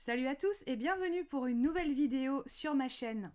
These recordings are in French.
Salut à tous et bienvenue pour une nouvelle vidéo sur ma chaîne.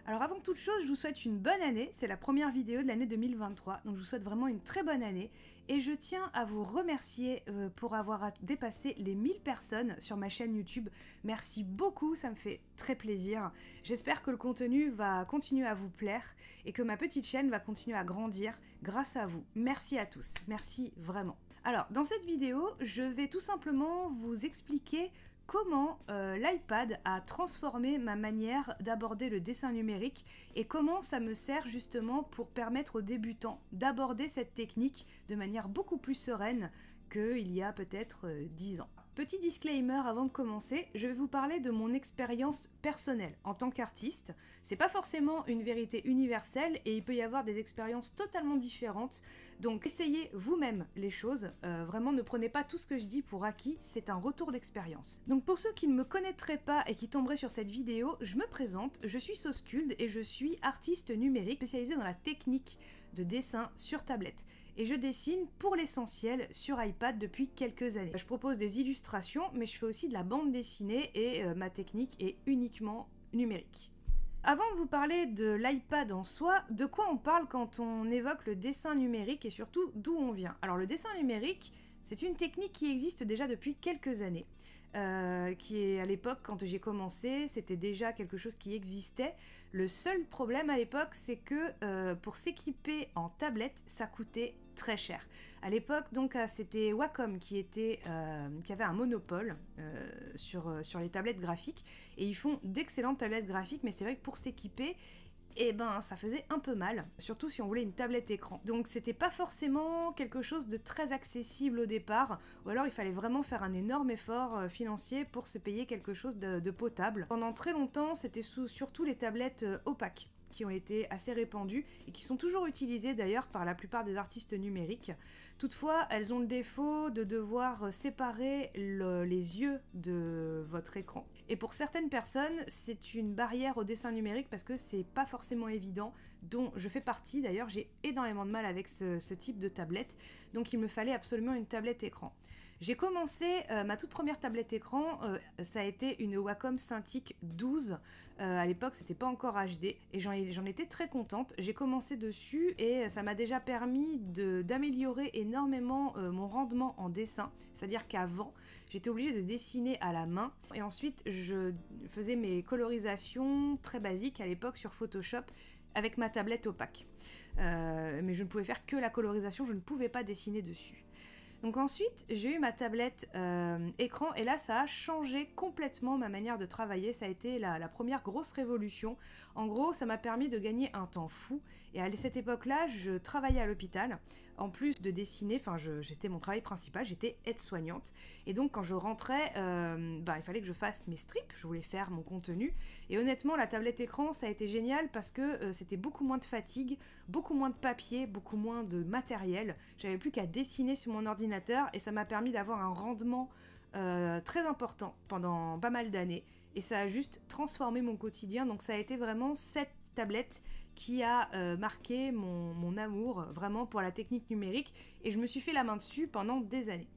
Alors avant toute chose, je vous souhaite une bonne année, c'est la première vidéo de l'année 2023, donc je vous souhaite vraiment une très bonne année et je tiens à vous remercier pour avoir dépassé les 1000 personnes sur ma chaîne YouTube. Merci beaucoup, ça me fait très plaisir. J'espère que le contenu va continuer à vous plaire et que ma petite chaîne va continuer à grandir grâce à vous. Merci à tous, merci vraiment. Alors dans cette vidéo, je vais tout simplement vous expliquer comment l'iPad a transformé ma manière d'aborder le dessin numérique et comment ça me sert justement pour permettre aux débutants d'aborder cette technique de manière beaucoup plus sereine qu'il y a peut-être 10 ans. Petit disclaimer avant de commencer, je vais vous parler de mon expérience personnelle en tant qu'artiste. C'est pas forcément une vérité universelle et il peut y avoir des expériences totalement différentes, donc essayez vous-même les choses, vraiment ne prenez pas tout ce que je dis pour acquis, c'est un retour d'expérience. Donc pour ceux qui ne me connaîtraient pas et qui tomberaient sur cette vidéo, je me présente, je suis Soskulde et je suis artiste numérique spécialisée dans la technique de dessin sur tablette. Et je dessine pour l'essentiel sur iPad depuis quelques années. Je propose des illustrations, mais je fais aussi de la bande dessinée et ma technique est uniquement numérique. Avant de vous parler de l'iPad en soi, de quoi on parle quand on évoque le dessin numérique et surtout d'où on vient? Alors le dessin numérique, c'est une technique qui existe déjà depuis quelques années. Qui est à l'époque, quand j'ai commencé, c'était déjà quelque chose qui existait. Le seul problème à l'époque, c'est que pour s'équiper en tablette, ça coûtait très cher. À l'époque, donc, c'était Wacom qui avait un monopole sur les tablettes graphiques, et ils font d'excellentes tablettes graphiques, mais c'est vrai que pour s'équiper, et ben ça faisait un peu mal, surtout si on voulait une tablette écran. Donc c'était pas forcément quelque chose de très accessible au départ, ou alors il fallait vraiment faire un énorme effort financier pour se payer quelque chose de potable. Pendant très longtemps, c'était surtout les tablettes opaques qui ont été assez répandues et qui sont toujours utilisées d'ailleurs par la plupart des artistes numériques. Toutefois, elles ont le défaut de devoir séparer les yeux de votre écran. Et pour certaines personnes, c'est une barrière au dessin numérique parce que c'est pas forcément évident, dont je fais partie d'ailleurs, j'ai énormément de mal avec ce type de tablette, donc il me fallait absolument une tablette écran. J'ai commencé, ma toute première tablette écran, ça a été une Wacom Cintiq 12, à l'époque c'était pas encore HD, et j'en étais très contente. J'ai commencé dessus et ça m'a déjà permis d'améliorer énormément mon rendement en dessin, c'est-à-dire qu'avant j'étais obligée de dessiner à la main, et ensuite je faisais mes colorisations très basiques à l'époque sur Photoshop, avec ma tablette opaque. Mais je ne pouvais faire que la colorisation, je ne pouvais pas dessiner dessus. Donc ensuite, j'ai eu ma tablette écran et là, ça a changé complètement ma manière de travailler. Ça a été la première grosse révolution. En gros, ça m'a permis de gagner un temps fou. Et à cette époque-là, je travaillais à l'hôpital. En plus de dessiner, enfin, c'était mon travail principal, j'étais aide-soignante. Et donc, quand je rentrais, il fallait que je fasse mes strips, je voulais faire mon contenu. Et honnêtement, la tablette écran, ça a été génial parce que c'était beaucoup moins de fatigue, beaucoup moins de papier, beaucoup moins de matériel. J'avais plus qu'à dessiner sur mon ordinateur et ça m'a permis d'avoir un rendement très important pendant pas mal d'années. Et ça a juste transformé mon quotidien. Donc ça a été vraiment cette tablette qui a marqué mon amour vraiment pour la technique numérique et je me suis fait la main dessus pendant des années.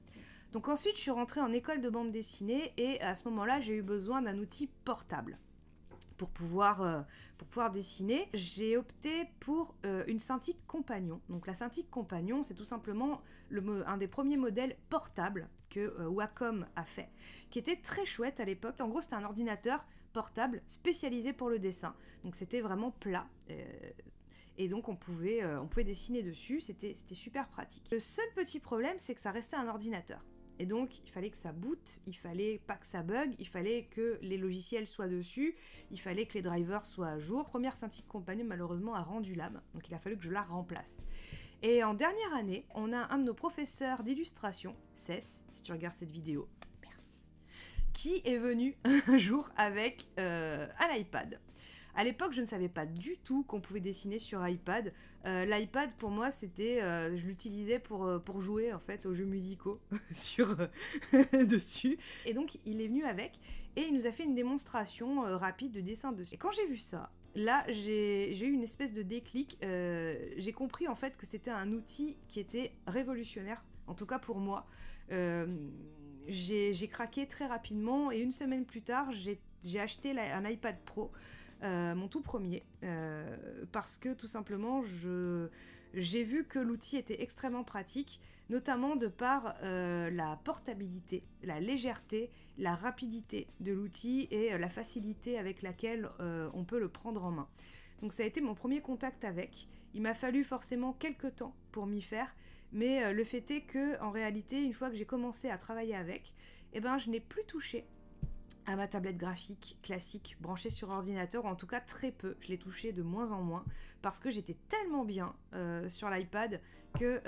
Donc ensuite je suis rentrée en école de bande dessinée et à ce moment-là j'ai eu besoin d'un outil portable. Pour pouvoir dessiner, j'ai opté pour une Cintiq Compagnon. Donc la Cintiq Compagnon, c'est tout simplement un des premiers modèles portables que Wacom a fait, qui était très chouette à l'époque. En gros, c'était un ordinateur portable spécialisé pour le dessin. Donc c'était vraiment plat. Et donc on pouvait dessiner dessus, c'était super pratique. Le seul petit problème, c'est que ça restait un ordinateur. Et donc, il fallait que ça boot, il fallait pas que ça bug, il fallait que les logiciels soient dessus, il fallait que les drivers soient à jour. Première Cintiq Compagnon, malheureusement, a rendu l'âme, donc il a fallu que je la remplace. Et en dernière année, on a un de nos professeurs d'illustration, Cess, si tu regardes cette vidéo, merci, qui est venu un jour avec un iPad. À l'époque, je ne savais pas du tout qu'on pouvait dessiner sur iPad. L'iPad, pour moi, c'était, je l'utilisais pour jouer en fait aux jeux musicaux sur dessus. Et donc, il est venu avec et il nous a fait une démonstration rapide de dessin dessus. Et quand j'ai vu ça, là, j'ai eu une espèce de déclic. J'ai compris en fait que c'était un outil qui était révolutionnaire, en tout cas pour moi. J'ai craqué très rapidement et une semaine plus tard, j'ai acheté un iPad Pro, mon tout premier, parce que tout simplement, j'ai vu que l'outil était extrêmement pratique, notamment de par la portabilité, la légèreté, la rapidité de l'outil et la facilité avec laquelle on peut le prendre en main. Donc ça a été mon premier contact avec. Il m'a fallu forcément quelques temps pour m'y faire, mais le fait est que, en réalité, une fois que j'ai commencé à travailler avec, eh ben, je n'ai plus touché à ma tablette graphique classique branchée sur ordinateur, ou en tout cas très peu. Je l'ai touché de moins en moins parce que j'étais tellement bien sur l'iPad que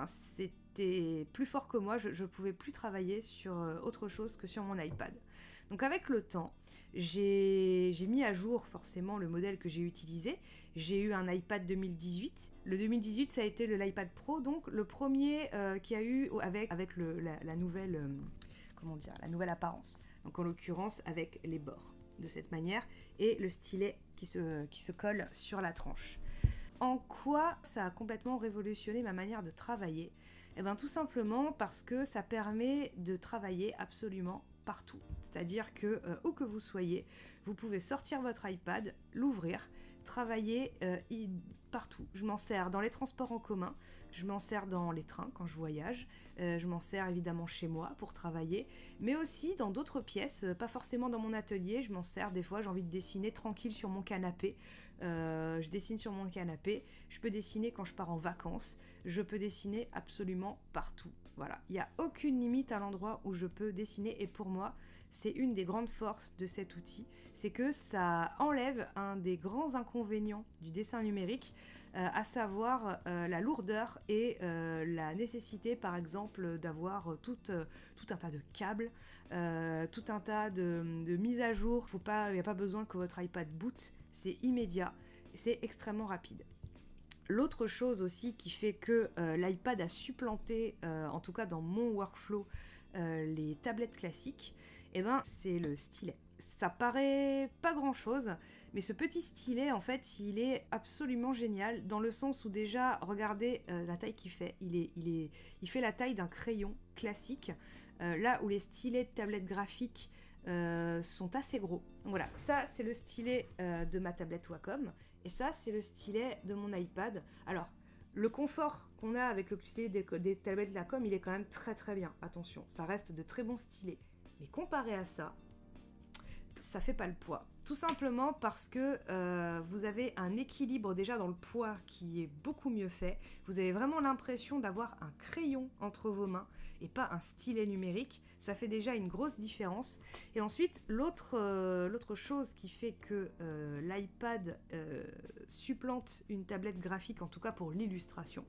c'était plus fort que moi. Je pouvais plus travailler sur autre chose que sur mon iPad. Donc avec le temps, j'ai mis à jour forcément le modèle que j'ai utilisé. J'ai eu un iPad 2018. Le 2018, ça a été l'iPad Pro, donc le premier qui a eu avec la nouvelle, la nouvelle apparence. Donc en l'occurrence avec les bords de cette manière et le stylet qui se colle sur la tranche. En quoi ça a complètement révolutionné ma manière de travailler? Eh bien tout simplement parce que ça permet de travailler absolument partout. C'est-à-dire que où que vous soyez, vous pouvez sortir votre iPad, l'ouvrir, travailler partout. Je m'en sers dans les transports en commun, je m'en sers dans les trains quand je voyage, je m'en sers évidemment chez moi pour travailler, mais aussi dans d'autres pièces, pas forcément dans mon atelier, je m'en sers des fois, j'ai envie de dessiner tranquille sur mon canapé, je dessine sur mon canapé, je peux dessiner quand je pars en vacances, je peux dessiner absolument partout. Voilà, il n'y a aucune limite à l'endroit où je peux dessiner et pour moi, c'est une des grandes forces de cet outil, c'est que ça enlève un des grands inconvénients du dessin numérique, à savoir la lourdeur et la nécessité par exemple d'avoir tout un tas de câbles, tout un tas de mises à jour. Il n'y a pas besoin que votre iPad boot, c'est immédiat, c'est extrêmement rapide. L'autre chose aussi qui fait que l'iPad a supplanté, en tout cas dans mon workflow, les tablettes classiques, eh ben, c'est le stylet. Ça paraît pas grand chose, mais ce petit stylet, en fait, il est absolument génial dans le sens où déjà, regardez la taille qu'il fait. Il fait la taille d'un crayon classique, là où les stylets de tablette graphique sont assez gros. Donc voilà, ça c'est le stylet de ma tablette Wacom, et ça c'est le stylet de mon iPad. Alors, le confort qu'on a avec le stylet des tablettes Wacom, il est quand même très très bien. Attention, ça reste de très bons stylets. Mais comparé à ça, ça fait pas le poids. Tout simplement parce que vous avez un équilibre déjà dans le poids qui est beaucoup mieux fait. Vous avez vraiment l'impression d'avoir un crayon entre vos mains et pas un stylet numérique. Ça fait déjà une grosse différence. Et ensuite, l'autre chose qui fait que l'iPad supplante une tablette graphique, en tout cas pour l'illustration,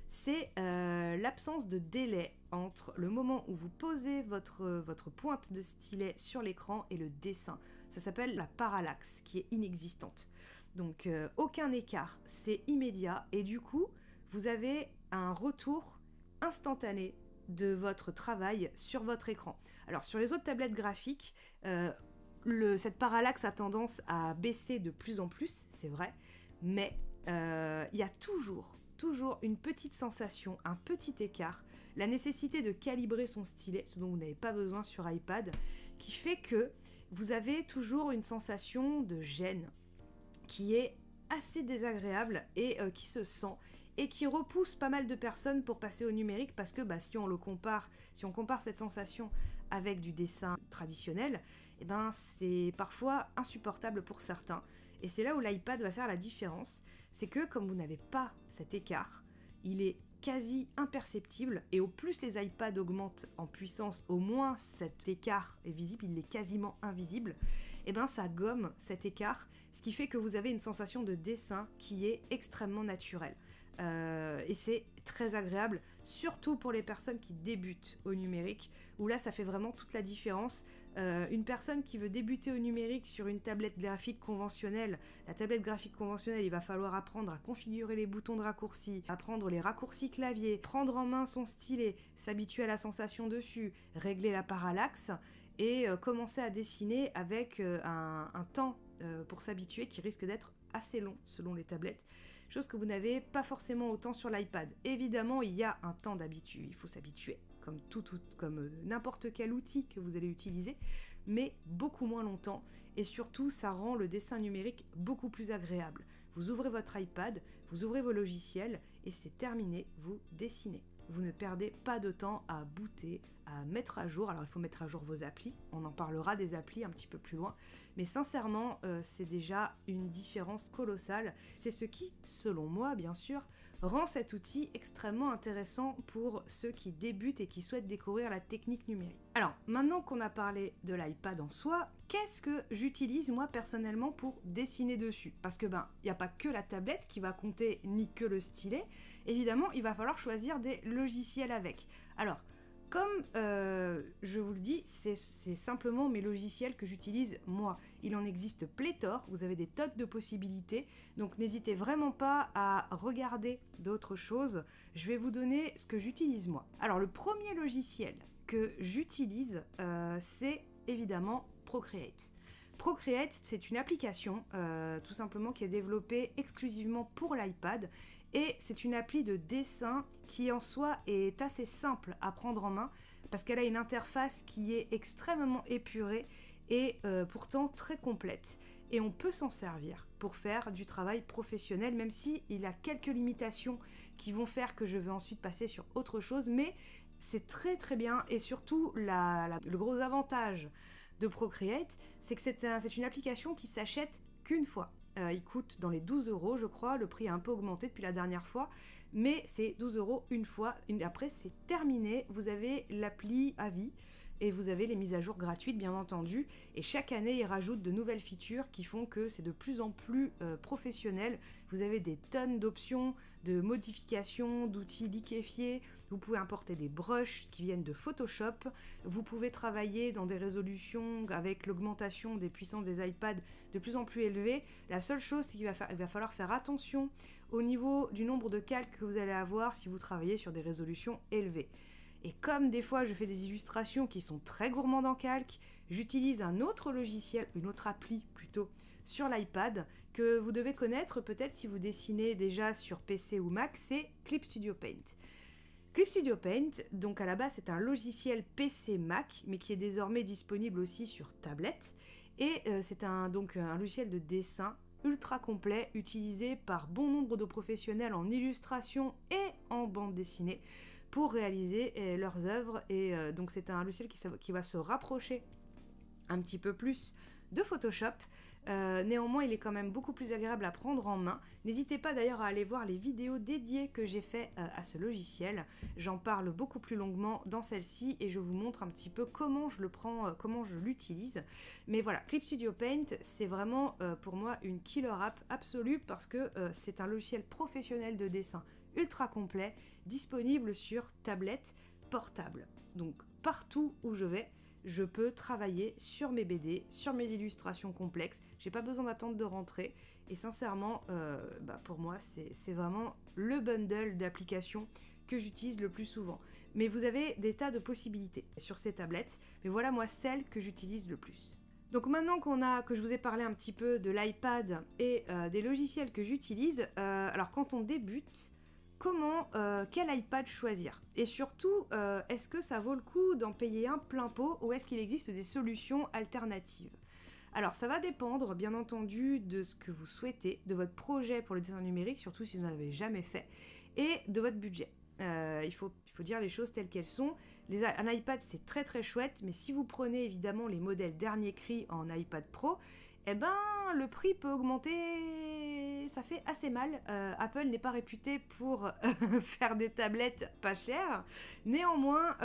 c'est l'absence de délai entre le moment où vous posez votre pointe de stylet sur l'écran et le dessin. Ça s'appelle la parallaxe, qui est inexistante. Donc aucun écart, c'est immédiat et du coup, vous avez un retour instantané de votre travail sur votre écran. Alors sur les autres tablettes graphiques, cette parallaxe a tendance à baisser de plus en plus, c'est vrai, mais il y a toujours une petite sensation, un petit écart, la nécessité de calibrer son stylet, ce dont vous n'avez pas besoin sur iPad, qui fait que vous avez toujours une sensation de gêne qui est assez désagréable et qui se sent et qui repousse pas mal de personnes pour passer au numérique parce que si on compare cette sensation avec du dessin traditionnel, eh ben, c'est parfois insupportable pour certains. Et c'est là où l'iPad va faire la différence, c'est que comme vous n'avez pas cet écart, il est quasi imperceptible et au plus les iPads augmentent en puissance, au moins cet écart est visible, il est quasiment invisible, et ben ça gomme cet écart, ce qui fait que vous avez une sensation de dessin qui est extrêmement naturelle. Et c'est très agréable, surtout pour les personnes qui débutent au numérique, où là ça fait vraiment toute la différence Une personne qui veut débuter au numérique sur une tablette graphique conventionnelle, la tablette graphique conventionnelle, il va falloir apprendre à configurer les boutons de raccourci, apprendre les raccourcis clavier, prendre en main son stylet, s'habituer à la sensation dessus, régler la parallaxe et commencer à dessiner avec un temps pour s'habituer qui risque d'être assez long selon les tablettes, chose que vous n'avez pas forcément autant sur l'iPad. Évidemment, il y a un temps d'habitude, il faut s'habituer, comme n'importe quel outil que vous allez utiliser, mais beaucoup moins longtemps, et surtout ça rend le dessin numérique beaucoup plus agréable. Vous ouvrez votre iPad, vous ouvrez vos logiciels, et c'est terminé, vous dessinez. Vous ne perdez pas de temps à booter, à mettre à jour. Alors il faut mettre à jour vos applis, on en parlera des applis un petit peu plus loin, mais sincèrement c'est déjà une différence colossale. C'est ce qui, selon moi bien sûr, rend cet outil extrêmement intéressant pour ceux qui débutent et qui souhaitent découvrir la technique numérique. Alors maintenant qu'on a parlé de l'iPad en soi, qu'est-ce que j'utilise moi personnellement pour dessiner dessus? Parce que il n'y a pas que la tablette qui va compter, ni que le stylet. Évidemment, il va falloir choisir des logiciels avec. Alors, comme je vous le dis, c'est simplement mes logiciels que j'utilise moi. Il en existe pléthore, vous avez des tonnes de possibilités, donc n'hésitez vraiment pas à regarder d'autres choses. Je vais vous donner ce que j'utilise moi. Alors le premier logiciel que j'utilise, c'est évidemment Procreate. Procreate, c'est une application tout simplement qui est développée exclusivement pour l'iPad. Et c'est une appli de dessin qui en soi est assez simple à prendre en main parce qu'elle a une interface qui est extrêmement épurée et pourtant très complète. Et on peut s'en servir pour faire du travail professionnel, même s'il y a quelques limitations qui vont faire que je vais ensuite passer sur autre chose. Mais c'est très très bien et surtout le gros avantage de Procreate, c'est que c'est une application qui s'achète qu'une fois. Il coûte dans les 12 € je crois, le prix a un peu augmenté depuis la dernière fois, mais c'est 12 € une fois, après c'est terminé, vous avez l'appli à vie et vous avez les mises à jour gratuites bien entendu, et chaque année ils rajoutent de nouvelles features qui font que c'est de plus en plus professionnel. Vous avez des tonnes d'options, de modifications, d'outils liquéfiés, vous pouvez importer des brushes qui viennent de Photoshop, vous pouvez travailler dans des résolutions avec l'augmentation des puissances des iPads de plus en plus élevées. La seule chose, c'est qu'il va falloir faire attention au niveau du nombre de calques que vous allez avoir si vous travaillez sur des résolutions élevées. Et comme des fois je fais des illustrations qui sont très gourmandes en calque, j'utilise un autre logiciel, une autre appli plutôt, sur l'iPad que vous devez connaître peut-être si vous dessinez déjà sur PC ou Mac, c'est Clip Studio Paint. Clip Studio Paint, donc à la base c'est un logiciel PC Mac, mais qui est désormais disponible aussi sur tablette, et c'est donc un logiciel de dessin ultra complet, utilisé par bon nombre de professionnels en illustration et en bande dessinée, pour réaliser leurs œuvres, et donc c'est un logiciel qui va se rapprocher un petit peu plus de Photoshop. Néanmoins, il est quand même beaucoup plus agréable à prendre en main. N'hésitez pas d'ailleurs à aller voir les vidéos dédiées que j'ai fait à ce logiciel. J'en parle beaucoup plus longuement dans celle-ci et je vous montre un petit peu comment je le prends, comment je l'utilise. Mais voilà, Clip Studio Paint, c'est vraiment pour moi une killer app absolue parce que c'est un logiciel professionnel de dessin ultra complet, disponible sur tablette portable. Donc partout où je vais, je peux travailler sur mes BD, sur mes illustrations complexes, j'ai pas besoin d'attendre de rentrer, et sincèrement, pour moi, c'est vraiment le bundle d'applications que j'utilise le plus souvent. Mais vous avez des tas de possibilités sur ces tablettes, mais voilà moi celle que j'utilise le plus. Donc maintenant que je vous ai parlé un petit peu de l'iPad et des logiciels que j'utilise, alors quand on débute, quel iPad choisir? Et surtout, est-ce que ça vaut le coup d'en payer un plein pot ou est-ce qu'il existe des solutions alternatives? Alors ça va dépendre bien entendu de ce que vous souhaitez, de votre projet pour le dessin numérique, surtout si vous n'en avez jamais fait, et de votre budget. Il faut dire les choses telles qu'elles sont. Un iPad c'est très très chouette, mais si vous prenez évidemment les modèles dernier cri en iPad Pro, eh ben le prix peut augmenter, ça fait assez mal. Apple n'est pas réputé pour faire des tablettes pas chères. Néanmoins,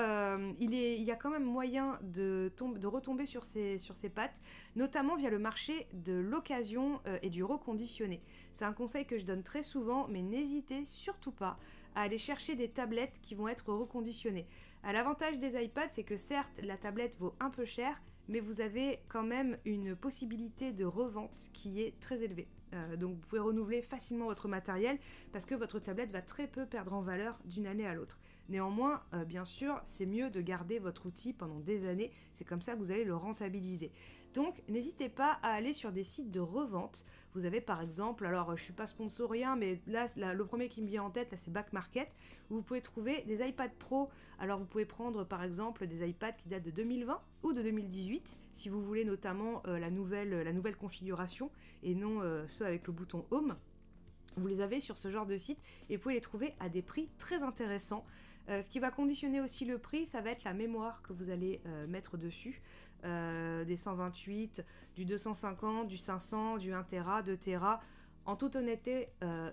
il y a quand même moyen de retomber sur ses pattes, notamment via le marché de l'occasion et du reconditionné. C'est un conseil que je donne très souvent, mais n'hésitez surtout pas à aller chercher des tablettes qui vont être reconditionnées. L'avantage des iPads, c'est que certes, la tablette vaut un peu cher, mais vous avez quand même une possibilité de revente qui est très élevée. Donc vous pouvez renouveler facilement votre matériel parce que votre tablette va très peu perdre en valeur d'une année à l'autre. Néanmoins, bien sûr, c'est mieux de garder votre outil pendant des années, c'est comme ça que vous allez le rentabiliser. Donc n'hésitez pas à aller sur des sites de revente. Vous avez par exemple, alors je suis pas sponsor rien, mais là le premier qui me vient en tête, là c'est Back Market, où vous pouvez trouver des iPad Pro. Alors vous pouvez prendre par exemple des iPads qui datent de 2020 ou de 2018, si vous voulez notamment la nouvelle configuration et non ceux avec le bouton Home. Vous les avez sur ce genre de site et vous pouvez les trouver à des prix très intéressants. Ce qui va conditionner aussi le prix, ça va être la mémoire que vous allez mettre dessus. Des 128, du 250, du 500, du 1 Tera, 2 Tera. En toute honnêteté,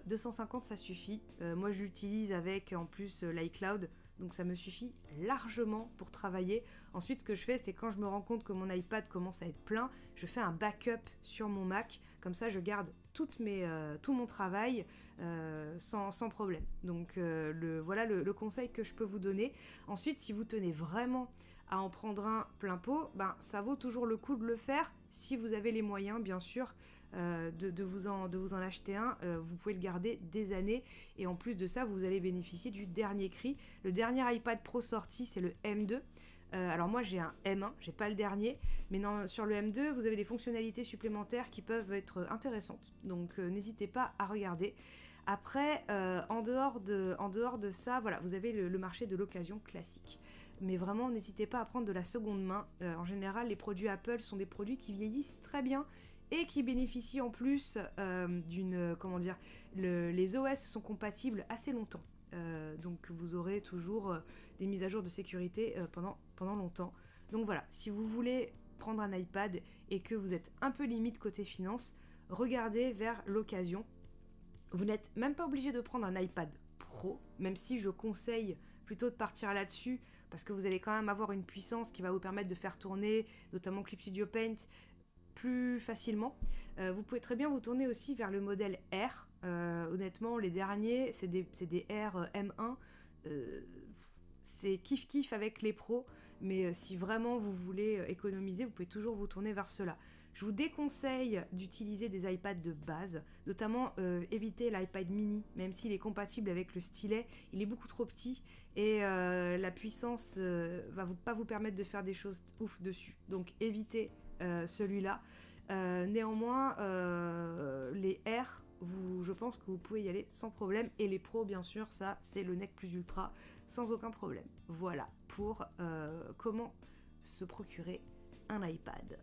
250 ça suffit. Moi j'utilise avec en plus l'iCloud, donc ça me suffit largement pour travailler. Ensuite ce que je fais, c'est quand je me rends compte que mon iPad commence à être plein, je fais un backup sur mon Mac, comme ça je garde tout mon travail sans problème. Donc voilà le conseil que je peux vous donner. Ensuite, si vous tenez vraiment à en prendre un plein pot, ben, ça vaut toujours le coup de le faire si vous avez les moyens, bien sûr, de vous en acheter un. Vous pouvez le garder des années et en plus de ça, vous allez bénéficier du dernier cri. Le dernier iPad Pro sorti, c'est le M2. Alors moi j'ai un M1, j'ai pas le dernier, mais non, sur le M2 vous avez des fonctionnalités supplémentaires qui peuvent être intéressantes, donc n'hésitez pas à regarder. Après, en dehors de ça, voilà, vous avez le marché de l'occasion classique. Mais vraiment, n'hésitez pas à prendre de la seconde main. En général, les produits Apple sont des produits qui vieillissent très bien et qui bénéficient en plus comment dire, les OS sont compatibles assez longtemps. Donc vous aurez toujours des mises à jour de sécurité pendant longtemps. Donc voilà, si vous voulez prendre un iPad et que vous êtes un peu limite côté finance, regardez vers l'occasion. Vous n'êtes même pas obligé de prendre un iPad Pro, même si je conseille plutôt de partir là-dessus, parce que vous allez quand même avoir une puissance qui va vous permettre de faire tourner, notamment Clip Studio Paint, plus facilement. Vous pouvez très bien vous tourner aussi vers le modèle R. Honnêtement, les derniers, c'est des R M1. C'est kiff avec les pros, mais si vraiment vous voulez économiser, vous pouvez toujours vous tourner vers cela. Je vous déconseille d'utiliser des iPads de base, notamment éviter l'iPad mini, même s'il est compatible avec le stylet, il est beaucoup trop petit et la puissance va pas vous permettre de faire des choses ouf dessus. Donc évitez celui-là. Néanmoins, les R, je pense que vous pouvez y aller sans problème, et les pros bien sûr, ça c'est le nec plus ultra sans aucun problème. Voilà pour comment se procurer un iPad.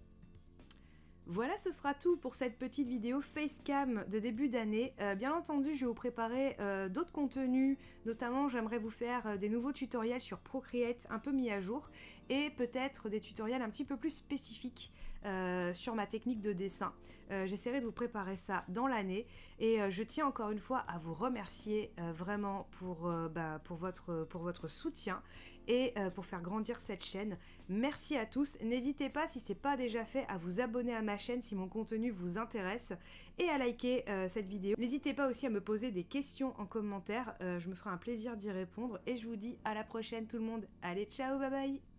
Voilà, ce sera tout pour cette petite vidéo facecam de début d'année. Bien entendu, je vais vous préparer d'autres contenus, notamment j'aimerais vous faire des nouveaux tutoriels sur Procreate un peu mis à jour, et peut-être des tutoriels un petit peu plus spécifiques sur ma technique de dessin. J'essaierai de vous préparer ça dans l'année, et je tiens encore une fois à vous remercier vraiment pour votre soutien et pour faire grandir cette chaîne. Merci à tous. N'hésitez pas, si ce n'est pas déjà fait, à vous abonner à ma chaîne si mon contenu vous intéresse et à liker cette vidéo. N'hésitez pas aussi à me poser des questions en commentaire. Je me ferai un plaisir d'y répondre et je vous dis à la prochaine tout le monde. Allez, ciao, bye bye.